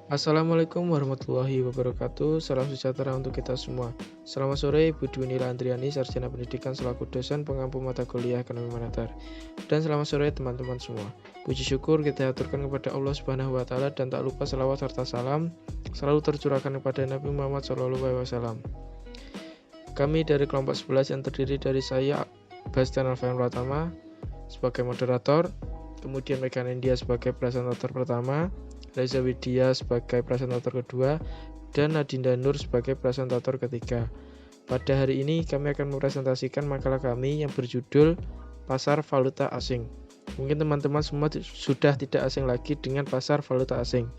Assalamualaikum warahmatullahi wabarakatuh. Salam sejahtera untuk kita semua. Selamat sore Ibu Dwi Nila Andriani, Sarjana Pendidikan selaku dosen pengampu mata kuliah Ekonomi Moneter. Dan selamat sore teman-teman semua. Puji syukur kita aturkan kepada Allah Subhanahu wa taala dan tak lupa selawat serta salam selalu tercurahkan kepada Nabi Muhammad SAW. Kami dari kelompok 11 yang terdiri dari saya Bastian Alfian Pratama sebagai moderator, kemudian Megan India sebagai presentator pertama, Reza Widya sebagai presentator kedua, dan Nadinda Nur sebagai presentator ketiga. Pada hari ini kami akan mempresentasikan makalah kami yang berjudul Pasar Valuta Asing. Mungkin teman-teman semua sudah tidak asing lagi dengan pasar valuta asing.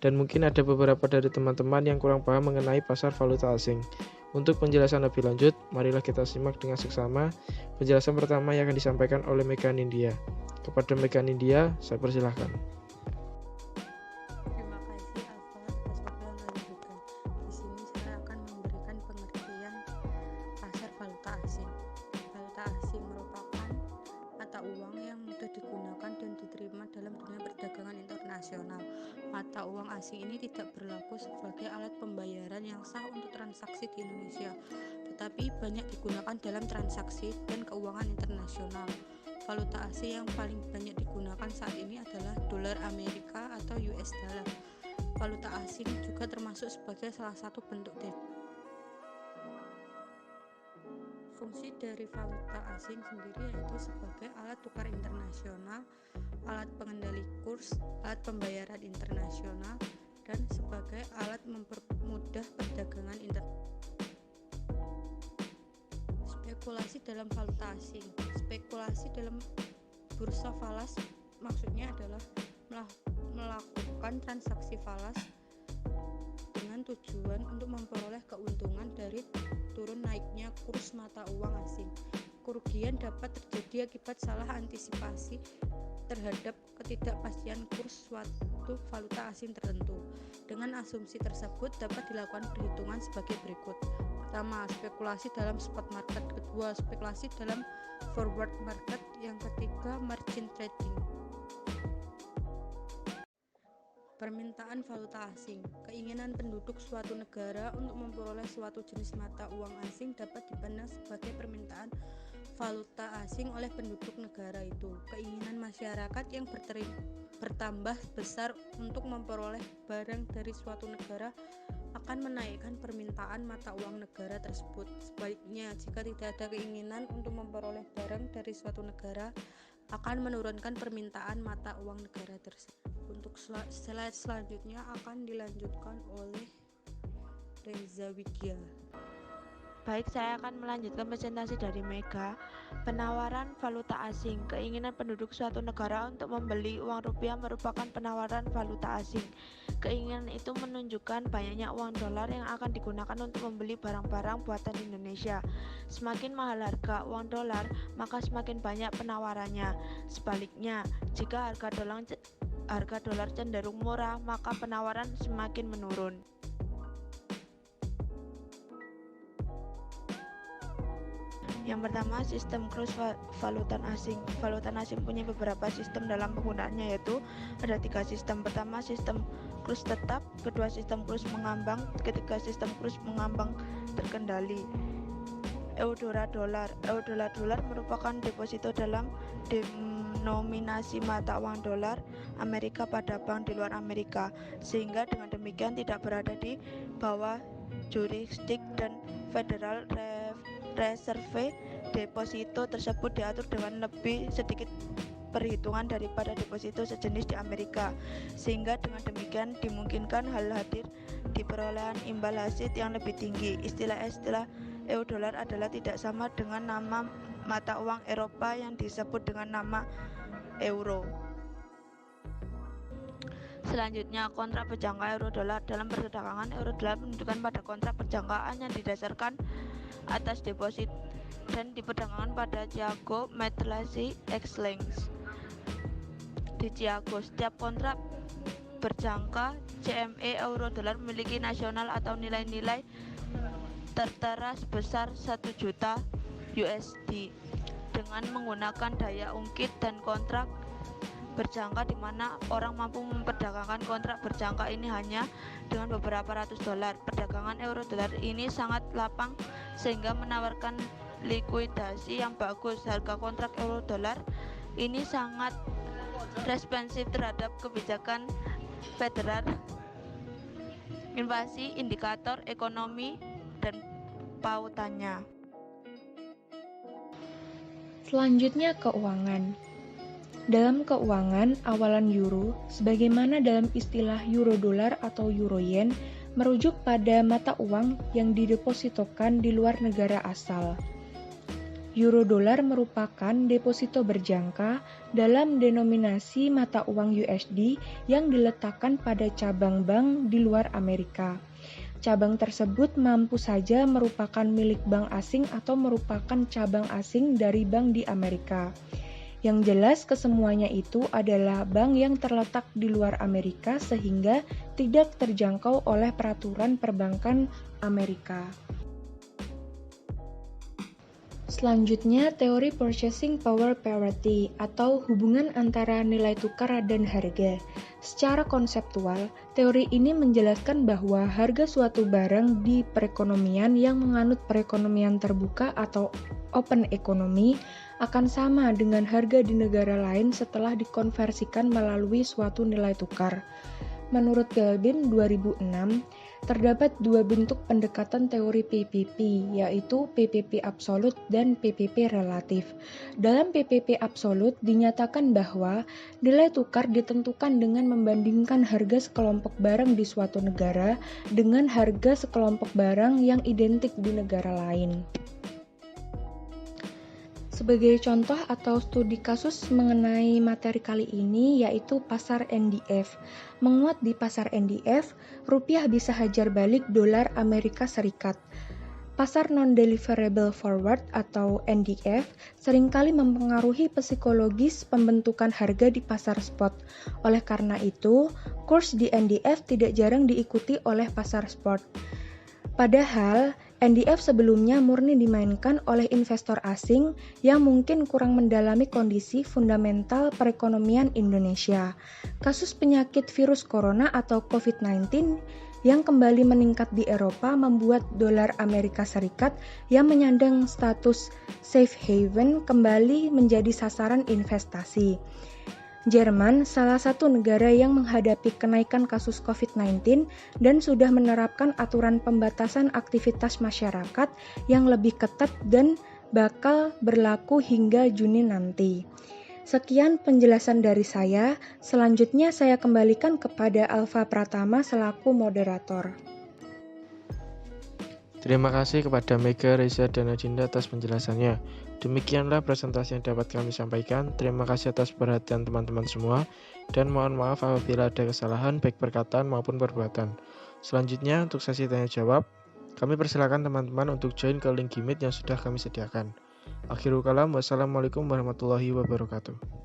Dan mungkin ada beberapa dari teman-teman yang kurang paham mengenai pasar valuta asing. Untuk penjelasan lebih lanjut, marilah kita simak dengan seksama penjelasan pertama yang akan disampaikan oleh Megan India. Kepada Megan India, saya persilahkan. Valuta asing merupakan mata uang yang mudah digunakan dan diterima dalam dunia perdagangan internasional. Mata uang asing ini tidak berlaku sebagai alat pembayaran yang sah untuk transaksi di Indonesia, tetapi banyak digunakan dalam transaksi dan keuangan internasional. Valuta asing yang paling banyak digunakan saat ini adalah dolar Amerika atau US dollar. Valuta asing juga termasuk sebagai salah satu bentuk fungsi dari valuta asing sendiri yaitu sebagai alat tukar internasional, alat pengendali kurs, alat pembayaran internasional, dan sebagai alat mempermudah perdagangan internasional. Spekulasi dalam valuta asing. Spekulasi dalam bursa falas maksudnya adalah melakukan transaksi falas dengan tujuan untuk memperoleh keuntungan dari turun naiknya kurs mata uang asing. Kerugian dapat terjadi akibat salah antisipasi terhadap ketidakpastian kurs suatu valuta asing tertentu. Dengan asumsi tersebut dapat dilakukan perhitungan sebagai berikut. Pertama, spekulasi dalam spot market. Kedua, spekulasi dalam forward market. Yang ketiga, margin trading. Permintaan valuta asing. Keinginan penduduk suatu negara untuk memperoleh suatu jenis mata uang asing dapat dipandang sebagai permintaan valuta asing oleh penduduk negara itu. Keinginan masyarakat yang bertambah besar untuk memperoleh barang dari suatu negara akan menaikkan permintaan mata uang negara tersebut. Sebaliknya, jika tidak ada keinginan untuk memperoleh barang dari suatu negara, akan menurunkan permintaan mata uang negara tersebut. Untuk slide selanjutnya akan dilanjutkan oleh Reza Widya. Baik, saya akan melanjutkan presentasi dari Mega. Penawaran valuta asing. Keinginan penduduk suatu negara untuk membeli uang rupiah merupakan penawaran valuta asing. Keinginan itu menunjukkan banyaknya uang dolar yang akan digunakan untuk membeli barang-barang buatan Indonesia. Semakin mahal harga uang dolar, maka semakin banyak penawarannya. Sebaliknya, jika harga dolar cenderung murah, maka penawaran semakin menurun. Yang pertama, sistem kurs valuta asing. Valuta asing punya beberapa sistem dalam penggunaannya, yaitu ada 3 sistem. Pertama, sistem kurs tetap. Kedua, sistem kurs mengambang. Ketiga, sistem kurs mengambang terkendali. Eudora dolar. Eudora dolar merupakan deposito dalam denominasi mata uang dolar Amerika pada bank di luar Amerika, sehingga dengan demikian tidak berada di bawah jurisdik dan Federal Reserve. Deposito tersebut diatur dengan lebih sedikit perhitungan daripada deposito sejenis di Amerika, sehingga dengan demikian dimungkinkan hal hadir di perolehan imbal hasil yang lebih tinggi. Istilah euro-dolar adalah tidak sama dengan nama mata uang Eropa yang disebut dengan nama euro. Selanjutnya, kontrak berjangka euro-dolar. Dalam perdagangan, euro-dolar menunjukkan pada kontrak berjangkaan yang didasarkan atas deposit dan diperdagangkan pada Chicago Metallurgy Exchange di Chicago. Setiap kontrak berjangka CME euro-dolar memiliki nasional atau nilai-nilai tertera sebesar 1 juta USD dengan menggunakan daya ungkit, dan kontrak berjangka, di mana orang mampu memperdagangkan kontrak berjangka ini hanya dengan beberapa ratus dolar. Perdagangan euro dolar ini sangat lapang sehingga menawarkan likuidasi yang bagus. Harga kontrak euro dolar ini sangat responsif terhadap kebijakan federal, inflasi, indikator ekonomi, dan pautannya. Selanjutnya, keuangan. Dalam keuangan, awalan euro, sebagaimana dalam istilah euro dolar atau euro yen, merujuk pada mata uang yang didepositokan di luar negara asal. Euro dolar merupakan deposito berjangka dalam denominasi mata uang USD yang diletakkan pada cabang bank di luar Amerika. Cabang tersebut mampu saja merupakan milik bank asing atau merupakan cabang asing dari bank di Amerika. Yang jelas kesemuanya itu adalah bank yang terletak di luar Amerika sehingga tidak terjangkau oleh peraturan perbankan Amerika. Selanjutnya, teori purchasing power parity atau hubungan antara nilai tukar dan harga. Secara konseptual, teori ini menjelaskan bahwa harga suatu barang di perekonomian yang menganut perekonomian terbuka atau open economy akan sama dengan harga di negara lain setelah dikonversikan melalui suatu nilai tukar. Menurut Galbin 2006, terdapat dua bentuk pendekatan teori PPP, yaitu PPP absolut dan PPP relatif. Dalam PPP absolut dinyatakan bahwa nilai tukar ditentukan dengan membandingkan harga sekelompok barang di suatu negara dengan harga sekelompok barang yang identik di negara lain. Sebagai contoh atau studi kasus mengenai materi kali ini yaitu pasar NDF. Menguat di pasar NDF, rupiah bisa hajar balik dolar Amerika Serikat. Pasar non-deliverable forward atau NDF seringkali mempengaruhi psikologis pembentukan harga di pasar spot. Oleh karena itu, kurs di NDF tidak jarang diikuti oleh pasar spot. Padahal, NDF sebelumnya murni dimainkan oleh investor asing yang mungkin kurang mendalami kondisi fundamental perekonomian Indonesia. Kasus penyakit virus corona atau COVID-19 yang kembali meningkat di Eropa membuat dolar Amerika Serikat yang menyandang status safe haven kembali menjadi sasaran investasi. Jerman, salah satu negara yang menghadapi kenaikan kasus COVID-19 dan sudah menerapkan aturan pembatasan aktivitas masyarakat yang lebih ketat dan bakal berlaku hingga Juni nanti. Sekian penjelasan dari saya, selanjutnya saya kembalikan kepada Alfa Pratama selaku moderator. Terima kasih kepada Mega, Reza, dan Adinda atas penjelasannya. Demikianlah presentasi yang dapat kami sampaikan. Terima kasih atas perhatian teman-teman semua, dan mohon maaf apabila ada kesalahan baik perkataan maupun perbuatan. Selanjutnya untuk sesi tanya jawab, kami persilakan teman-teman untuk join ke link Meet yang sudah kami sediakan. Akhirul kalam, wassalamualaikum warahmatullahi wabarakatuh.